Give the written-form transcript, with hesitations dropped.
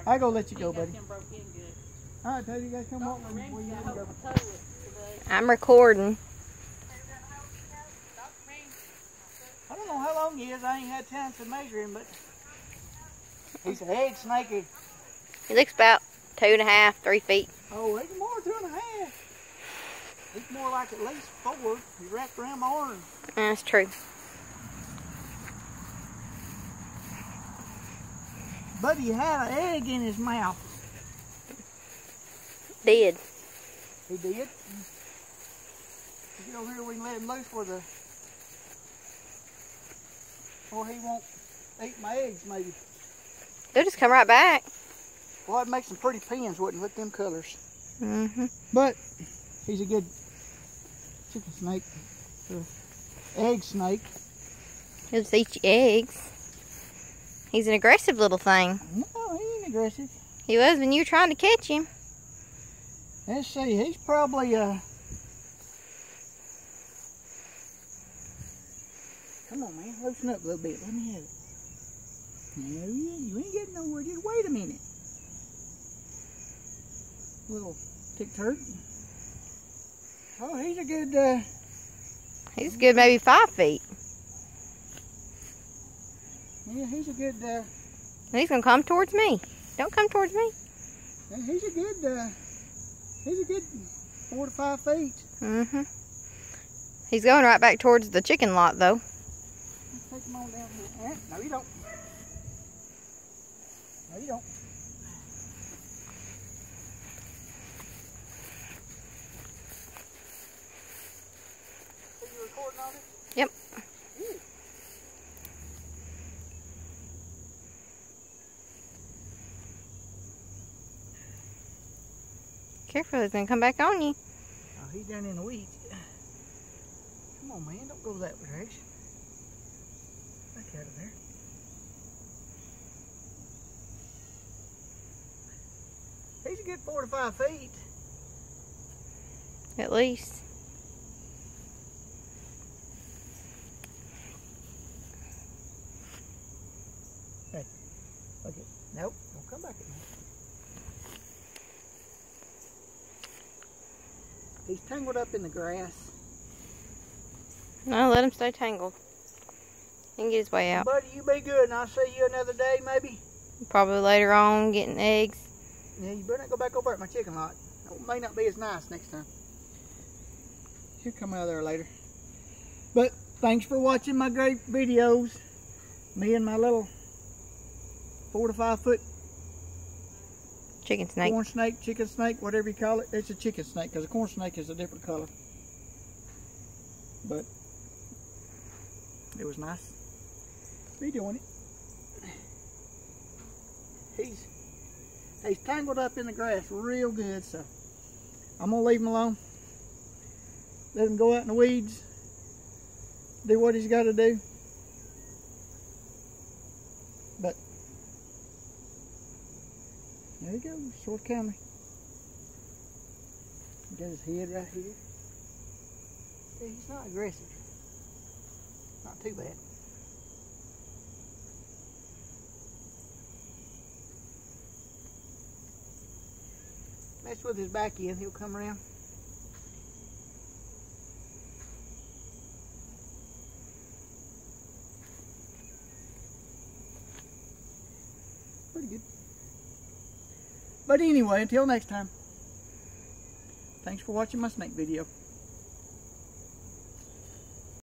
I go let you go, buddy. Him broke in good. All right, Teddy, you guys come up and we gotta go. I'm recording. I don't know how long he is. I ain't had time to measure him, but he's an egg snake. He looks about 2.5, 3 feet. Oh, he's more than 2.5. He's more like at least 4. He wrapped around my arm. That's true. Buddy had an egg in his mouth. Did. He did. Get over here, we can let him loose or he won't eat my eggs, maybe. They'll just come right back. Well, I'd make some pretty pins, wouldn't with them colors. Mm-hmm. But he's a good chicken snake, egg snake. He'll just eat your eggs. He's an aggressive little thing. No, he ain't aggressive. He was when you were trying to catch him. Let's see, he's probably come on, man, loosen up a little bit. Let me have it. No, you ain't getting nowhere. Just wait a minute. Little tick turd. Oh, he's a good. He's good, maybe 5 feet. Yeah, he's a good. He's gonna come towards me. Don't come towards me. Yeah, he's a good. He's a good 4 to 5 feet. Mm-hmm. He's going right back towards the chicken lot, though. Take him on down here. No, you don't. No, you don't. Are you recording on it? Yep. Good. Careful, he's gonna come back on you. Oh, he's down in the weeds. Come on, man, don't go that direction. Back out of there. He's a good 4 to 5 feet. At least. Hey, look it. Nope, don't come back at me. He's tangled up in the grass. No, let him stay tangled. He can get his way out. Buddy, you be good, and I'll see you another day, maybe. Probably later on, getting eggs. Yeah, you better not go back over at my chicken lot. It may not be as nice next time. He'll come out of there later. But thanks for watching my great videos. Me and my little 4 to 5 foot Chicken snake. corn snake, chicken snake, whatever you call it. It's a chicken snake because a corn snake is a different color. But it was nice videoing it. He's tangled up in the grass real good, so I'm gonna leave him alone. Let him go out in the weeds, do what he's got to do. But there he goes, short camera. Got his head right here. Yeah, he's not aggressive. Not too bad. Mess with his back end, he'll come around. Pretty good. But anyway, until next time, thanks for watching my snake video.